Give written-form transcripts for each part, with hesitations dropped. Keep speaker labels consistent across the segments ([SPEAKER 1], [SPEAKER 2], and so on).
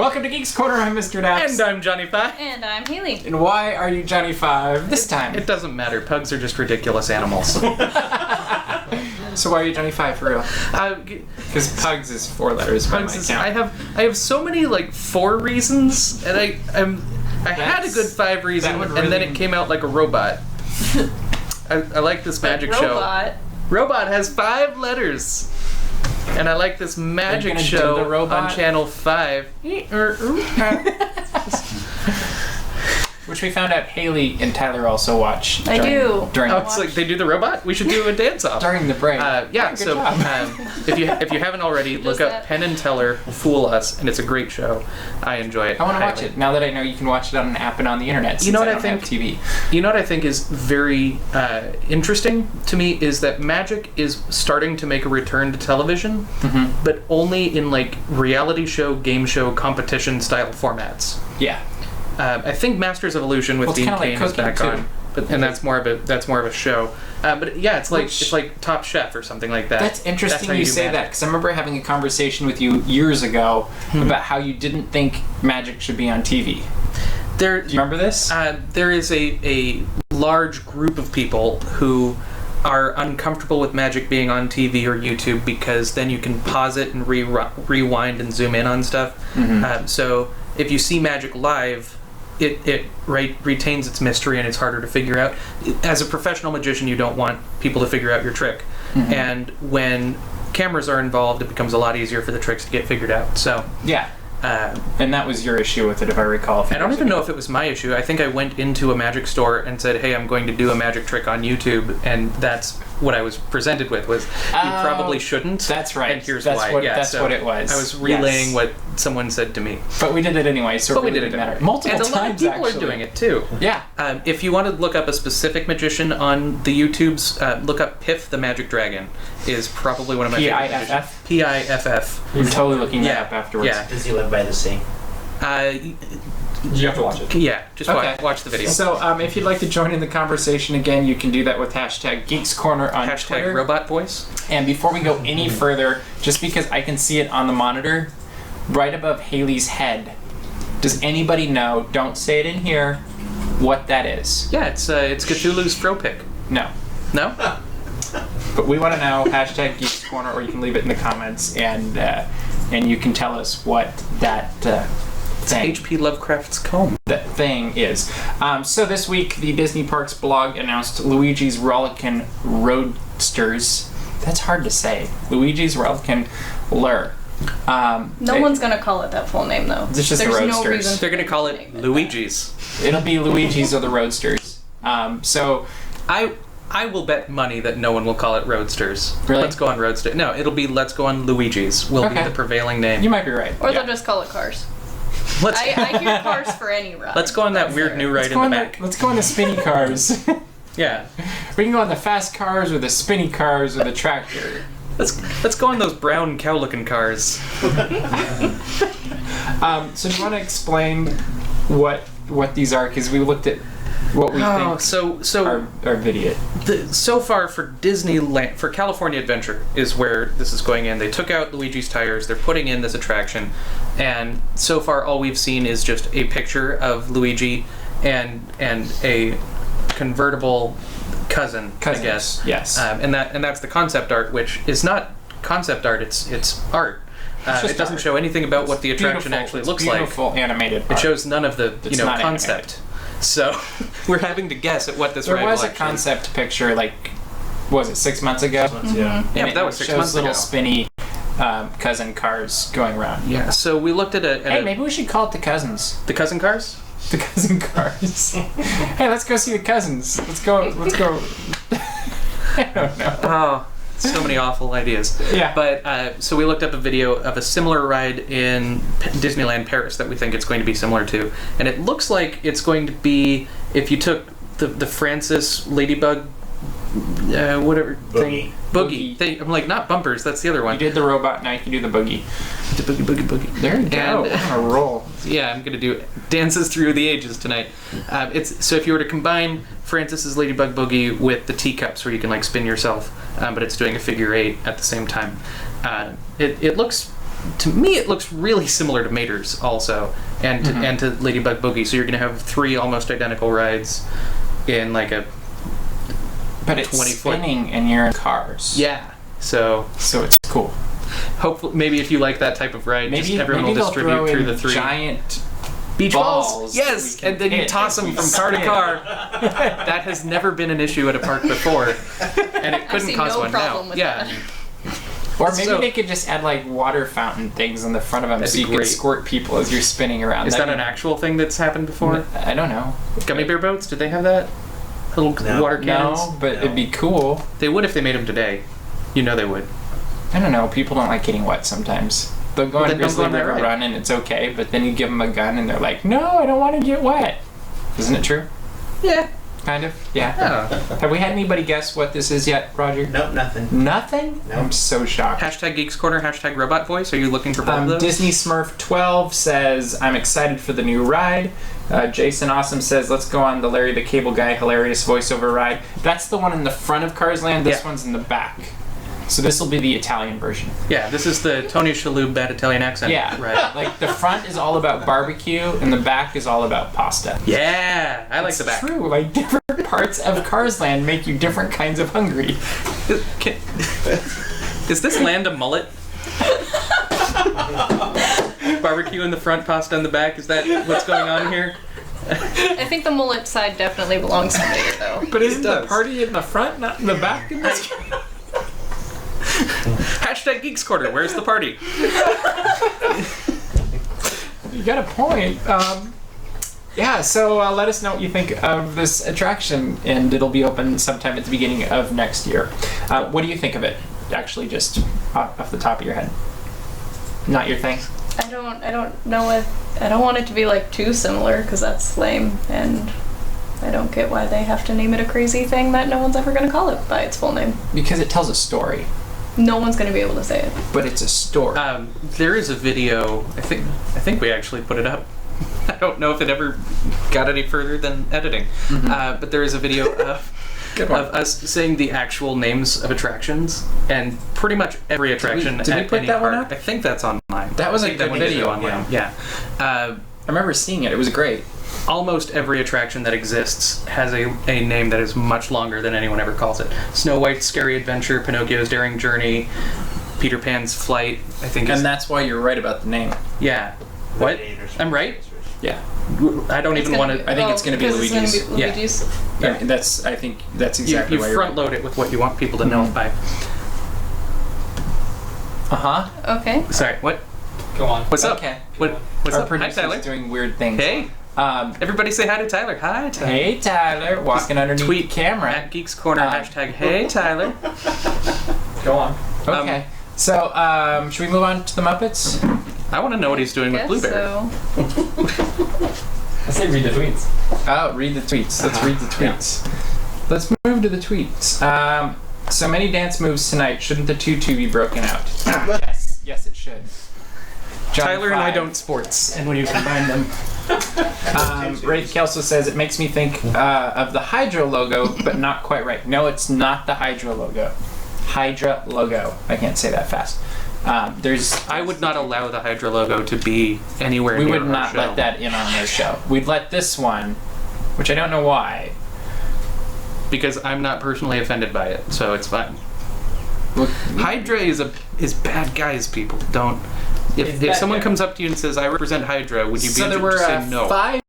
[SPEAKER 1] Welcome to Geeks Corner, I'm Mr. DAPs.
[SPEAKER 2] And I'm Johnny Five.
[SPEAKER 3] And I'm Haley.
[SPEAKER 1] And why are you Johnny Five this time?
[SPEAKER 2] It doesn't matter. Pugs are just ridiculous animals.
[SPEAKER 1] So why are you Johnny Five for real? Because Pugs is 4 letters by my count.
[SPEAKER 2] I have so many like 4 reasons, and I had a good 5 reason,
[SPEAKER 1] really...
[SPEAKER 2] and then it came out like a robot. I like this magic show. Robot has 5 letters. And I like this magic show on Channel 5.
[SPEAKER 1] Which we found out Haley and Tyler also watch.
[SPEAKER 3] I do.
[SPEAKER 2] It's like they do the robot? We should do a dance-off.
[SPEAKER 1] During the break.
[SPEAKER 2] If you haven't already, look up Penn and Teller, Fool Us, and it's a great show. I enjoy it.
[SPEAKER 1] I want to watch it, now that I know you can watch it on an app and on the internet,
[SPEAKER 2] you know what
[SPEAKER 1] I think? TV.
[SPEAKER 2] You know what I think is very interesting to me is that magic is starting to make a return to television, but only in like reality show, game show, competition style formats.
[SPEAKER 1] Yeah.
[SPEAKER 2] I think Masters of Illusion with Dean Cain is back on, and that's more of a show. But yeah, it's like Top Chef or something like that.
[SPEAKER 1] That's interesting you say that, because I remember having a conversation with you years ago about how you didn't think magic should be on TV. Do you remember this?
[SPEAKER 2] There is a large group of people who are uncomfortable with magic being on TV or YouTube because then you can pause it and rewind and zoom in on stuff. So if you see magic live, it retains its mystery and it's harder to figure out. As a professional magician, you don't want people to figure out your trick. And when cameras are involved, it becomes a lot easier for the tricks to get figured out. So
[SPEAKER 1] yeah. And that was your issue with it, if I recall.
[SPEAKER 2] I don't even know if it was my issue. I think I went into a magic store and said, hey, I'm going to do a magic trick on YouTube, and that's what I was presented with, was you probably shouldn't.
[SPEAKER 1] That's right.
[SPEAKER 2] And here's why.
[SPEAKER 1] That's what it was.
[SPEAKER 2] I was relaying what someone said to me.
[SPEAKER 1] But we did it anyway, so it really didn't matter. Multiple times,
[SPEAKER 2] and a lot of people are doing it, too.
[SPEAKER 1] Yeah.
[SPEAKER 2] If you want to look up a specific magician on the YouTubes, look up Piff the Magic Dragon. Is probably one of my favorite magicians. P-I-F-F.
[SPEAKER 1] You're totally looking that up afterwards.
[SPEAKER 2] Yeah.
[SPEAKER 4] Does he live by the sea?
[SPEAKER 5] You have to watch it.
[SPEAKER 2] Yeah, just watch the video.
[SPEAKER 1] So if you'd like to join in the conversation again, you can do that with hashtag Geeks Corner on Twitter.
[SPEAKER 2] Hashtag robot voice.
[SPEAKER 1] And before we go any further, just because I can see it on the monitor, right above Haley's head, does anybody know, don't say it in here, what that is?
[SPEAKER 2] Yeah, it's Cthulhu's throw pick.
[SPEAKER 1] No.
[SPEAKER 2] No?
[SPEAKER 1] But we want to know, hashtag Geeks Corner, or you can leave it in the comments, and you can tell us what that thing.
[SPEAKER 2] H.P. Lovecraft's comb.
[SPEAKER 1] That thing is. So this week, the Disney Parks blog announced Luigi's Rollickin Roadsters. That's hard to say. Luigi's Rollickin Lure.
[SPEAKER 3] No one's gonna call it that full name, though.
[SPEAKER 1] It's just the Roadsters.
[SPEAKER 3] No reason
[SPEAKER 2] They're gonna call it Luigi's.
[SPEAKER 1] It'll be Luigi's or the Roadsters. So
[SPEAKER 2] I will bet money that no one will call it Roadsters.
[SPEAKER 1] Really?
[SPEAKER 2] Let's go on Roadsters. No, it'll be Let's Go on Luigi's. Will be the prevailing name.
[SPEAKER 1] You might be right.
[SPEAKER 3] Or they'll just call it Cars. I hear Cars for any ride.
[SPEAKER 2] Let's go on that weird new ride in the back.
[SPEAKER 1] Let's go on the spinny cars.
[SPEAKER 2] Yeah.
[SPEAKER 1] We can go on the fast cars or the spinny cars or the tractor.
[SPEAKER 2] Let's go on those brown cow-looking cars.
[SPEAKER 1] So do you want to explain what these are? Because we looked at what we think
[SPEAKER 2] so
[SPEAKER 1] our video.
[SPEAKER 2] So far for Disneyland, for California Adventure is where this is going in. They took out Luigi's tires. They're putting in this attraction, and so far all we've seen is just a picture of Luigi and a convertible cousin, I guess.
[SPEAKER 1] Yes.
[SPEAKER 2] And that's the concept art, which is not concept art. It's art. It doesn't show anything about what the attraction actually looks like.
[SPEAKER 1] Beautiful animated art.
[SPEAKER 2] It shows none of the concept.
[SPEAKER 1] Animated.
[SPEAKER 2] So we're having to guess at what this ride will actually.
[SPEAKER 1] There was a concept picture, like, what was it, 6 months ago?
[SPEAKER 4] Yeah.
[SPEAKER 2] Yeah, but that was 6 months ago.
[SPEAKER 1] Little spinny cousin cars going around.
[SPEAKER 2] Yeah, so we looked at
[SPEAKER 1] maybe we should call it the Cousins.
[SPEAKER 2] The cousin cars?
[SPEAKER 1] The cousin cars. Hey, let's go see the cousins. Let's go. I don't know.
[SPEAKER 2] Oh, so many awful ideas.
[SPEAKER 1] Yeah.
[SPEAKER 2] But, so we looked up a video of a similar ride in Disneyland Paris that we think it's going to be similar to. And it looks like it's going to be, if you took the Francis Ladybug, whatever thing. Boogie. I'm like, not bumpers, that's the other one.
[SPEAKER 1] You did the robot, now you can do the boogie.
[SPEAKER 2] The boogie.
[SPEAKER 1] There you go.
[SPEAKER 2] And,
[SPEAKER 1] on a roll.
[SPEAKER 2] Yeah, I'm going to do dances through the ages tonight. So if you were to combine Francis's Ladybug Boogie with the teacups where you can like spin yourself, but it's doing a figure 8 at the same time. It looks to me, it looks really similar to Mater's also, and to Ladybug Boogie. So you're going to have 3 almost identical rides in like a
[SPEAKER 1] But it's
[SPEAKER 2] 20-foot.
[SPEAKER 1] spinning and you're in cars.
[SPEAKER 2] Yeah. So
[SPEAKER 1] it's cool.
[SPEAKER 2] hopefully, maybe if you like that type of ride, just everyone will
[SPEAKER 1] they'll
[SPEAKER 2] distribute
[SPEAKER 1] throw
[SPEAKER 2] through
[SPEAKER 1] in
[SPEAKER 2] the 3
[SPEAKER 1] giant
[SPEAKER 2] beach
[SPEAKER 1] balls
[SPEAKER 2] balls. Yes,
[SPEAKER 1] that we can
[SPEAKER 2] and then you
[SPEAKER 1] hit
[SPEAKER 2] toss
[SPEAKER 1] if
[SPEAKER 2] them
[SPEAKER 1] we
[SPEAKER 2] from car to
[SPEAKER 1] spin.
[SPEAKER 2] car. That has never been an issue at a park before, and it couldn't
[SPEAKER 3] see
[SPEAKER 2] cause
[SPEAKER 3] no
[SPEAKER 2] one
[SPEAKER 3] problem
[SPEAKER 2] now.
[SPEAKER 3] with
[SPEAKER 2] Yeah.
[SPEAKER 3] that.
[SPEAKER 1] Or maybe
[SPEAKER 2] So-
[SPEAKER 1] they could just add like water fountain things on the front of them
[SPEAKER 2] That'd
[SPEAKER 1] so
[SPEAKER 2] be
[SPEAKER 1] you can
[SPEAKER 2] great.
[SPEAKER 1] squirt people as you're spinning around.
[SPEAKER 2] Is that
[SPEAKER 1] That'd
[SPEAKER 2] an actual thing that's happened before?
[SPEAKER 1] be- I don't know.
[SPEAKER 2] Gummy bear boats? Did they have that? Little water cannons?
[SPEAKER 1] No, but it'd be cool.
[SPEAKER 2] They would if they made them today. You know they would.
[SPEAKER 1] I don't know. People don't like getting wet sometimes. They'll go
[SPEAKER 2] Well,
[SPEAKER 1] on
[SPEAKER 2] then don't
[SPEAKER 1] Grizzly
[SPEAKER 2] go on that
[SPEAKER 1] River
[SPEAKER 2] ride.
[SPEAKER 1] Run and it's okay, but then you give them a gun and they're like, no, I don't want to get wet. Isn't it true?
[SPEAKER 2] Yeah.
[SPEAKER 1] Kind of? Yeah.
[SPEAKER 2] Yeah.
[SPEAKER 1] Have we had anybody guess what this is yet, Roger?
[SPEAKER 5] Nope, nothing.
[SPEAKER 1] Nothing?
[SPEAKER 5] No.
[SPEAKER 1] I'm so shocked.
[SPEAKER 2] Hashtag Geeks Corner, hashtag Robot Voice. Are you looking for both of those?
[SPEAKER 1] Disney Smurf 12 says, I'm excited for the new ride. Jason Awesome says, let's go on the Larry the Cable Guy hilarious voiceover ride. That's the one in the front of Cars Land. This
[SPEAKER 2] Yeah.
[SPEAKER 1] one's in the back. So this will be the Italian version.
[SPEAKER 2] Yeah, this is the Tony Shalhoub bad Italian accent.
[SPEAKER 1] Yeah.
[SPEAKER 2] Right.
[SPEAKER 1] Like the front is all about barbecue and the back is all about pasta.
[SPEAKER 2] Yeah, I like
[SPEAKER 1] It's
[SPEAKER 2] the back.
[SPEAKER 1] true. Like different parts of Cars Land make you different kinds of hungry.
[SPEAKER 2] Is this land a mullet? Barbecue in the front, pasta in the back. Is that what's going on here?
[SPEAKER 3] I think the mullet side definitely belongs to Mater, though.
[SPEAKER 1] But isn't the
[SPEAKER 2] does.
[SPEAKER 1] party in the front, not in the back? In this?
[SPEAKER 2] Hashtag Geeks Corner. Where's the party?
[SPEAKER 1] You got a point. Yeah, so let us know what you think of this attraction, and it'll be open sometime at the beginning of next year. What do you think of it? Actually, just off the top of your head. Not your thing?
[SPEAKER 3] I don't know if I don't want it to be like too similar because that's lame, and I don't get why they have to name it a crazy thing that no one's ever going to call it by its full name.
[SPEAKER 1] Because it tells a story,
[SPEAKER 3] No one's going to be able to say it.
[SPEAKER 1] but it's a story.
[SPEAKER 2] There is a video. I think we actually put it up. I don't know if it ever got any further than editing. But there is a video of
[SPEAKER 1] Good one.
[SPEAKER 2] us saying the actual names of attractions, and pretty much every attraction
[SPEAKER 1] did we
[SPEAKER 2] at
[SPEAKER 1] put
[SPEAKER 2] any
[SPEAKER 1] that one
[SPEAKER 2] park.
[SPEAKER 1] up?
[SPEAKER 2] I think that's online.
[SPEAKER 1] That was
[SPEAKER 2] I
[SPEAKER 1] a
[SPEAKER 2] think that
[SPEAKER 1] good
[SPEAKER 2] one is
[SPEAKER 1] video.
[SPEAKER 2] online. Yeah.
[SPEAKER 1] I remember seeing it. It was great.
[SPEAKER 2] Almost every attraction that exists has a name that is much longer than anyone ever calls it. Snow White's Scary Adventure, Pinocchio's Daring Journey, Peter Pan's Flight, I think is...
[SPEAKER 1] And that's why you're right about the name.
[SPEAKER 2] Yeah. What? I'm right?
[SPEAKER 1] Yeah.
[SPEAKER 2] I don't even want to...
[SPEAKER 1] I think it's gonna be Luigi's.
[SPEAKER 2] Yeah.
[SPEAKER 3] Luigi's.
[SPEAKER 2] Yeah.
[SPEAKER 1] I think that's exactly
[SPEAKER 2] You
[SPEAKER 1] why you're
[SPEAKER 2] front load it with what you want people to know by.
[SPEAKER 1] Uh-huh.
[SPEAKER 3] Okay.
[SPEAKER 2] Sorry, what?
[SPEAKER 5] Go on.
[SPEAKER 2] What's up?
[SPEAKER 1] Okay.
[SPEAKER 2] What's
[SPEAKER 1] Our
[SPEAKER 2] up? Hi,
[SPEAKER 1] producer's
[SPEAKER 2] Tyler.
[SPEAKER 1] doing weird things.
[SPEAKER 2] Hey. Everybody say hi to Tyler. Hi, Tyler.
[SPEAKER 1] Hey, Tyler. Walking underneath
[SPEAKER 2] Tweet
[SPEAKER 1] the camera.
[SPEAKER 2] At Geeks Corner, hashtag Hey, Tyler.
[SPEAKER 5] Go on.
[SPEAKER 1] Okay. So, should we move on to the Muppets?
[SPEAKER 2] I want to know what he's doing with
[SPEAKER 3] Guess
[SPEAKER 2] Blueberry.
[SPEAKER 3] so.
[SPEAKER 5] I say read the tweets.
[SPEAKER 1] Oh, read the tweets. Let's read the tweets. Let's move to the tweets. So many dance moves tonight. Shouldn't the tutu be broken out? Yes. Yes, it should. John
[SPEAKER 2] Tyler and I
[SPEAKER 1] 5.
[SPEAKER 2] don't sports, and when you combine them,
[SPEAKER 1] Ray Kelso says it makes me think of the Hydra logo, but not quite right. No, it's not the Hydra logo. Hydra logo. I can't say that fast.
[SPEAKER 2] I would not allow the Hydra logo to be anywhere
[SPEAKER 1] We
[SPEAKER 2] near
[SPEAKER 1] would
[SPEAKER 2] our
[SPEAKER 1] not
[SPEAKER 2] show.
[SPEAKER 1] let that in on our show. We'd let this one, which I don't know why.
[SPEAKER 2] because I'm not personally offended by it, so it's fine.
[SPEAKER 1] Look,
[SPEAKER 2] Hydra is bad guys. People don't. If
[SPEAKER 1] bad
[SPEAKER 2] someone
[SPEAKER 1] guy.
[SPEAKER 2] comes up to you and says, "I represent Hydra," would you be
[SPEAKER 1] so there
[SPEAKER 2] able
[SPEAKER 1] were
[SPEAKER 2] to say no?
[SPEAKER 1] five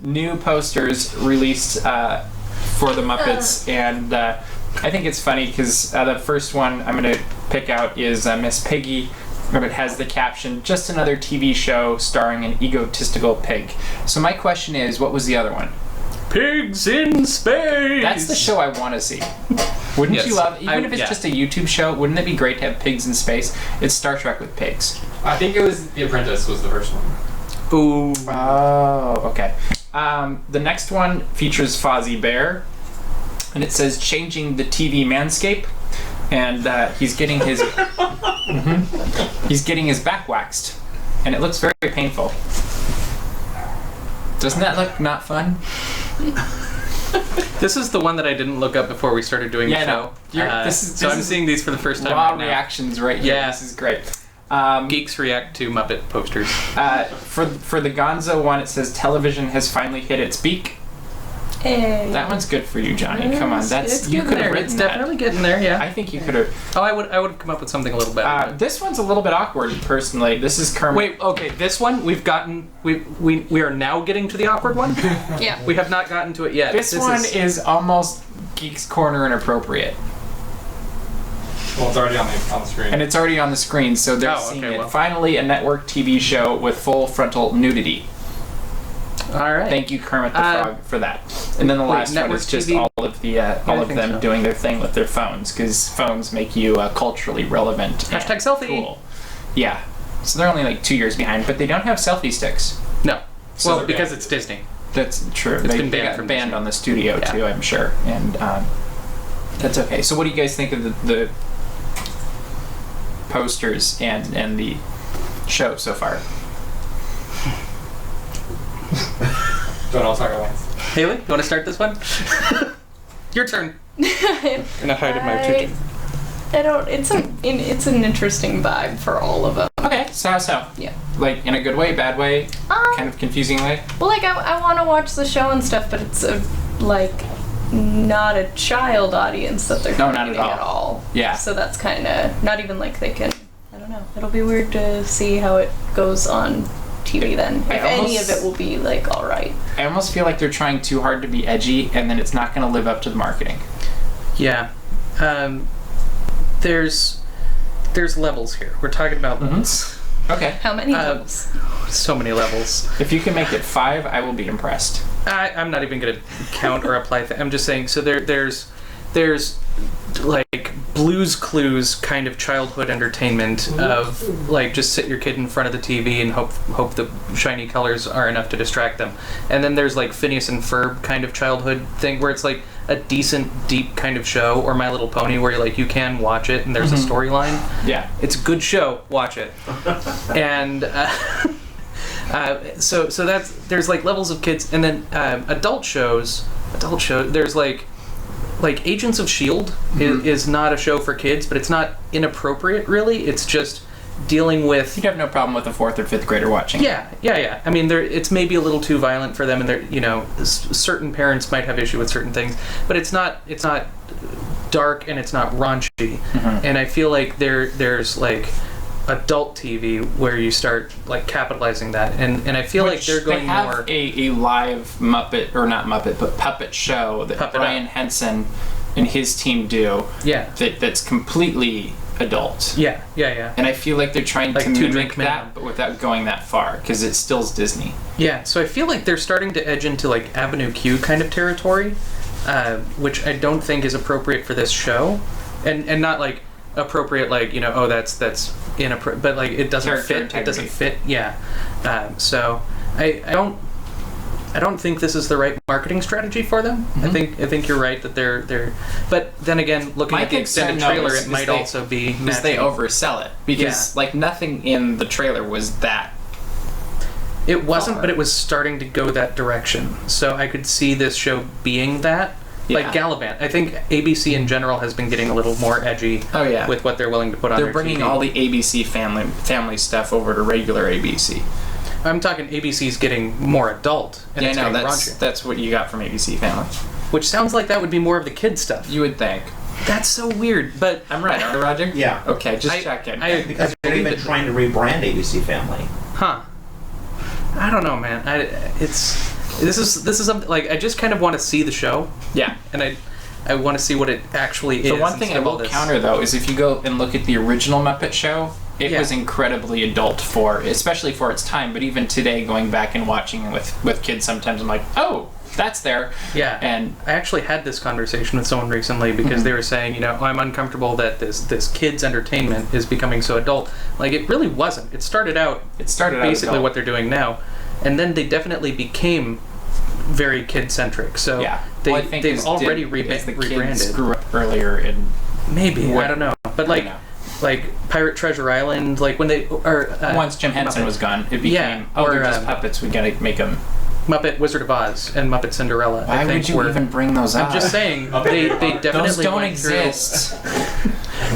[SPEAKER 1] new posters released for the Muppets, and I think it's funny because the first one I'm going to pick out is Miss Piggy. It has the caption, "Just another TV show starring an egotistical pig." So my question is, what was the other one?
[SPEAKER 2] Pigs in space.
[SPEAKER 1] That's the show I want to see. Wouldn't
[SPEAKER 2] Yes.
[SPEAKER 1] you love, even if it's
[SPEAKER 2] yeah.
[SPEAKER 1] just a YouTube show, wouldn't it be great to have pigs in space? It's Star Trek with pigs.
[SPEAKER 5] I think it was The Apprentice was the first one.
[SPEAKER 2] Ooh.
[SPEAKER 1] Oh, okay. The next one features Fozzie Bear, and it says "Changing the TV Manscape," and he's getting his he's getting his back waxed, and it looks very painful. Doesn't that look not fun?
[SPEAKER 2] This is the one that I didn't look up before we started doing the
[SPEAKER 1] Yeah,
[SPEAKER 2] show.
[SPEAKER 1] no.
[SPEAKER 2] So I'm seeing these for the first time
[SPEAKER 1] Raw
[SPEAKER 2] right now.
[SPEAKER 1] reactions right here.
[SPEAKER 2] Yeah.
[SPEAKER 1] This is great.
[SPEAKER 2] Geeks react to Muppet posters.
[SPEAKER 1] For the Gonzo one, it says television has finally hit its peak.
[SPEAKER 3] Hey.
[SPEAKER 1] That one's good for you, Johnny. Come on,
[SPEAKER 3] It's
[SPEAKER 1] that's you
[SPEAKER 3] getting
[SPEAKER 1] could have
[SPEAKER 3] there.
[SPEAKER 1] written
[SPEAKER 2] It's
[SPEAKER 1] that.
[SPEAKER 2] definitely getting there, yeah.
[SPEAKER 1] I think you could have.
[SPEAKER 2] Oh, I would have come up with something a little better.
[SPEAKER 1] This one's a little bit awkward, personally. This is Kermit.
[SPEAKER 2] Wait, okay, this one we've gotten. We are now getting to the awkward one.
[SPEAKER 3] Yeah.
[SPEAKER 2] We have not gotten to it yet.
[SPEAKER 1] This one is almost Geeks Corner inappropriate,
[SPEAKER 5] Well, it's already on the screen.
[SPEAKER 1] and it's already on the screen, so they're
[SPEAKER 2] Oh,
[SPEAKER 1] seeing
[SPEAKER 2] okay,
[SPEAKER 1] it.
[SPEAKER 2] well.
[SPEAKER 1] Finally, a network TV show with full frontal nudity.
[SPEAKER 2] All right.
[SPEAKER 1] Thank you, Kermit the Frog, for that. And then the last one
[SPEAKER 2] network
[SPEAKER 1] is just
[SPEAKER 2] TV?
[SPEAKER 1] all of the all
[SPEAKER 2] I
[SPEAKER 1] of
[SPEAKER 2] think
[SPEAKER 1] them
[SPEAKER 2] so.
[SPEAKER 1] doing their thing with their phones, because phones make you culturally relevant.
[SPEAKER 2] Hashtag
[SPEAKER 1] and
[SPEAKER 2] selfie.
[SPEAKER 1] Cool. Yeah. So they're only like 2 years behind, but they don't have selfie sticks.
[SPEAKER 2] No.
[SPEAKER 1] So
[SPEAKER 2] Well,
[SPEAKER 1] they're
[SPEAKER 2] because
[SPEAKER 5] banned.
[SPEAKER 2] it's Disney.
[SPEAKER 1] That's true.
[SPEAKER 2] It's
[SPEAKER 1] They
[SPEAKER 2] been banned
[SPEAKER 1] got
[SPEAKER 2] from
[SPEAKER 1] banned
[SPEAKER 2] Disney.
[SPEAKER 1] on the studio
[SPEAKER 2] Yeah.
[SPEAKER 1] too, I'm sure, and that's okay. So, what do you guys think of the posters and the show so far?
[SPEAKER 5] Don't all talk at once.
[SPEAKER 2] Haley, you want to start this one? Your turn. I'm gonna hide in my tutu.
[SPEAKER 3] I don't. It's an interesting vibe for all of them.
[SPEAKER 1] Okay, so how so?
[SPEAKER 3] Yeah.
[SPEAKER 1] Like in a good way, bad way, kind of confusing way?
[SPEAKER 3] Well, like I want to watch the show and stuff, but it's not a child audience that they're
[SPEAKER 1] No, not
[SPEAKER 3] targeting
[SPEAKER 1] at all. Yeah.
[SPEAKER 3] So that's kind of not even like they can. I don't know. It'll be weird to see how it goes on TV then. If any of it will be like all right.
[SPEAKER 1] I almost feel like they're trying too hard to be edgy, and then it's not going to live up to the marketing.
[SPEAKER 2] Yeah. There's levels here. We're talking about levels.
[SPEAKER 1] Okay.
[SPEAKER 3] How many levels?
[SPEAKER 2] So many levels.
[SPEAKER 1] If you can make it 5, I will be impressed.
[SPEAKER 2] I'm not even gonna count or apply. I'm just saying. So there's like Blue's Clues kind of childhood entertainment of like just sit your kid in front of the TV and hope the shiny colors are enough to distract them. And then there's like Phineas and Ferb kind of childhood thing where it's like a decent deep kind of show, or My Little Pony where like you can watch it and there's a storyline.
[SPEAKER 1] Yeah.
[SPEAKER 2] It's a good show. Watch it. And so that's there's like levels of kids, and then adult shows. There's like Agents of S.H.I.E.L.D. is not a show for kids, but it's not inappropriate really. It's just dealing with.
[SPEAKER 1] You'd have no problem with a 4th or 5th grader watching.
[SPEAKER 2] Yeah. I mean, it's maybe a little too violent for them, and certain parents might have issue with certain things, but it's not dark and it's not raunchy. And I feel like there's like adult TV where you start like capitalizing that, and I feel like they're going
[SPEAKER 1] they have
[SPEAKER 2] more
[SPEAKER 1] a live Muppet, or not Muppet, but puppet show that
[SPEAKER 2] Puppet
[SPEAKER 1] Brian
[SPEAKER 2] Up.
[SPEAKER 1] Henson and his team do.
[SPEAKER 2] Yeah.
[SPEAKER 1] That's completely adult.
[SPEAKER 2] Yeah.
[SPEAKER 1] And I feel like they're trying
[SPEAKER 2] Like
[SPEAKER 1] to
[SPEAKER 2] Two
[SPEAKER 1] mimic
[SPEAKER 2] Drink
[SPEAKER 1] that,
[SPEAKER 2] Minimum.
[SPEAKER 1] but without going that far, because it still's Disney.
[SPEAKER 2] Yeah, so I feel like they're starting to edge into like Avenue Q kind of territory, which I don't think is appropriate for this show, and not like appropriate like that's inappropriate, but like it doesn't
[SPEAKER 1] Character
[SPEAKER 2] fit.
[SPEAKER 1] integrity.
[SPEAKER 2] It doesn't fit. Yeah, so I don't think this is the right marketing strategy for them. I think you're right that they're. But then again, looking
[SPEAKER 1] My
[SPEAKER 2] at the extended
[SPEAKER 1] concern, though,
[SPEAKER 2] trailer,
[SPEAKER 1] is
[SPEAKER 2] it might
[SPEAKER 1] they-
[SPEAKER 2] also be
[SPEAKER 1] Because they
[SPEAKER 2] matching.
[SPEAKER 1] oversell it. Because like nothing in the trailer was that.
[SPEAKER 2] It wasn't,
[SPEAKER 1] Bummer.
[SPEAKER 2] but it was starting to go that direction. So I could see this show being that. Like
[SPEAKER 1] Yeah.
[SPEAKER 2] Gallivant. I think ABC in general has been getting a little more edgy
[SPEAKER 1] Oh, yeah.
[SPEAKER 2] with what they're willing to put on
[SPEAKER 1] They're
[SPEAKER 2] their
[SPEAKER 1] bringing
[SPEAKER 2] TV.
[SPEAKER 1] all the ABC family stuff over to regular ABC.
[SPEAKER 2] I'm talking ABC's getting more adult. And
[SPEAKER 1] Yeah, I
[SPEAKER 2] it's
[SPEAKER 1] know,
[SPEAKER 2] getting
[SPEAKER 1] that's
[SPEAKER 2] raunchier.
[SPEAKER 1] that's what you got from ABC Family.
[SPEAKER 2] Which sounds like that would be more of the kid stuff.
[SPEAKER 1] You would think.
[SPEAKER 2] That's so weird, but
[SPEAKER 1] I'm right, aren't I, Roger?
[SPEAKER 4] Yeah.
[SPEAKER 1] Okay, just checking.
[SPEAKER 4] Because
[SPEAKER 2] I
[SPEAKER 4] they've
[SPEAKER 2] believe
[SPEAKER 4] been
[SPEAKER 2] it.
[SPEAKER 4] trying to rebrand ABC Family.
[SPEAKER 2] Huh. I don't know, man. This is something like I just kind of want to see the show,
[SPEAKER 1] Yeah.
[SPEAKER 2] and I want to see what it actually is.
[SPEAKER 1] The one thing I
[SPEAKER 2] instead of all
[SPEAKER 1] will
[SPEAKER 2] this.
[SPEAKER 1] counter, though, is if you go and look at the original Muppet show, it
[SPEAKER 2] Yeah.
[SPEAKER 1] was incredibly adult especially for its time. But even today, going back and watching it with kids, sometimes I'm like, oh, that's there.
[SPEAKER 2] Yeah,
[SPEAKER 1] And
[SPEAKER 2] I actually had this conversation with someone recently because they were saying, I'm uncomfortable that this kids' entertainment is becoming so adult. Like, it really wasn't. It started out basically
[SPEAKER 1] adult.
[SPEAKER 2] what they're doing now, and then they definitely became very kid-centric. So
[SPEAKER 1] Yeah.
[SPEAKER 2] they,
[SPEAKER 1] Well, I think
[SPEAKER 2] they've
[SPEAKER 1] as
[SPEAKER 2] already
[SPEAKER 1] the kids
[SPEAKER 2] rebranded.
[SPEAKER 1] grew up earlier and
[SPEAKER 2] Maybe,
[SPEAKER 1] What-
[SPEAKER 2] I don't know. But
[SPEAKER 1] I don't know.
[SPEAKER 2] like Pirate Treasure Island, like when they... or
[SPEAKER 1] once Jim Henson
[SPEAKER 2] Muppet.
[SPEAKER 1] was gone, it became,
[SPEAKER 2] Yeah,
[SPEAKER 1] oh,
[SPEAKER 2] or,
[SPEAKER 1] they're just puppets, we gotta make them
[SPEAKER 2] Muppet Wizard of Oz and Muppet Cinderella.
[SPEAKER 1] Why
[SPEAKER 2] I think
[SPEAKER 1] would you
[SPEAKER 2] were,
[SPEAKER 1] even bring those up?
[SPEAKER 2] I'm just saying, they definitely
[SPEAKER 1] Those don't
[SPEAKER 2] went through-
[SPEAKER 1] exist.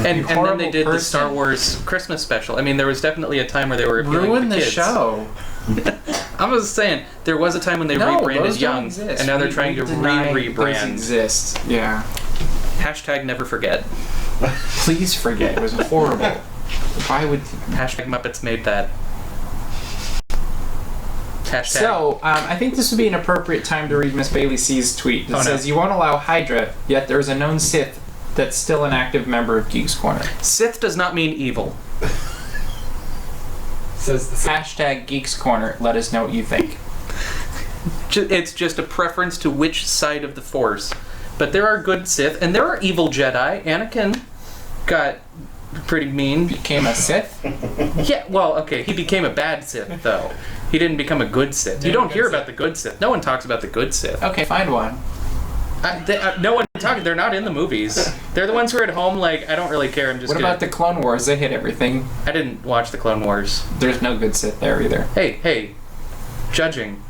[SPEAKER 2] And then they did the
[SPEAKER 1] person.
[SPEAKER 2] Star Wars Christmas special. I mean, there was definitely a time where they were appealing
[SPEAKER 1] Ruin
[SPEAKER 2] to
[SPEAKER 1] the
[SPEAKER 2] kids.
[SPEAKER 1] show.
[SPEAKER 2] I was saying, there was a time when they rebranded
[SPEAKER 1] those don't
[SPEAKER 2] Young,
[SPEAKER 1] exist.
[SPEAKER 2] and now they're
[SPEAKER 1] We
[SPEAKER 2] trying to
[SPEAKER 1] deny those
[SPEAKER 2] re-rebrand.
[SPEAKER 1] exist. Yeah.
[SPEAKER 2] Hashtag never forget.
[SPEAKER 1] Please forget. It was horrible. Why would...
[SPEAKER 2] Hashtag Muppets made that. Hashtag.
[SPEAKER 1] So, I think this would be an appropriate time to read Miss Bailey C's tweet. It
[SPEAKER 2] Oh, no.
[SPEAKER 1] says, you won't allow Hydra, yet there is a known Sith that's still an active member of Geeks Corner.
[SPEAKER 2] Sith does not mean evil.
[SPEAKER 5] Says the
[SPEAKER 1] Hashtag Geeks Corner. Let us know what you think.
[SPEAKER 2] It's just a preference to which side of the Force. But there are good Sith, and there are evil Jedi. Anakin got pretty mean.
[SPEAKER 1] Became a Sith?
[SPEAKER 2] Yeah, well, okay, he became a bad Sith, though. He didn't become a good Sith. You
[SPEAKER 5] Yeah,
[SPEAKER 2] don't
[SPEAKER 5] good
[SPEAKER 2] hear
[SPEAKER 5] Sith.
[SPEAKER 2] about the good Sith. No one talks about the good Sith.
[SPEAKER 1] Okay, find one.
[SPEAKER 2] No one talks. They're not in the movies. They're the ones who are at home like, I don't really care, I'm just
[SPEAKER 1] What
[SPEAKER 2] gonna...
[SPEAKER 1] about the Clone Wars? They hit everything.
[SPEAKER 2] I didn't watch the Clone Wars.
[SPEAKER 1] There's no good Sith there either.
[SPEAKER 2] Hey, judging.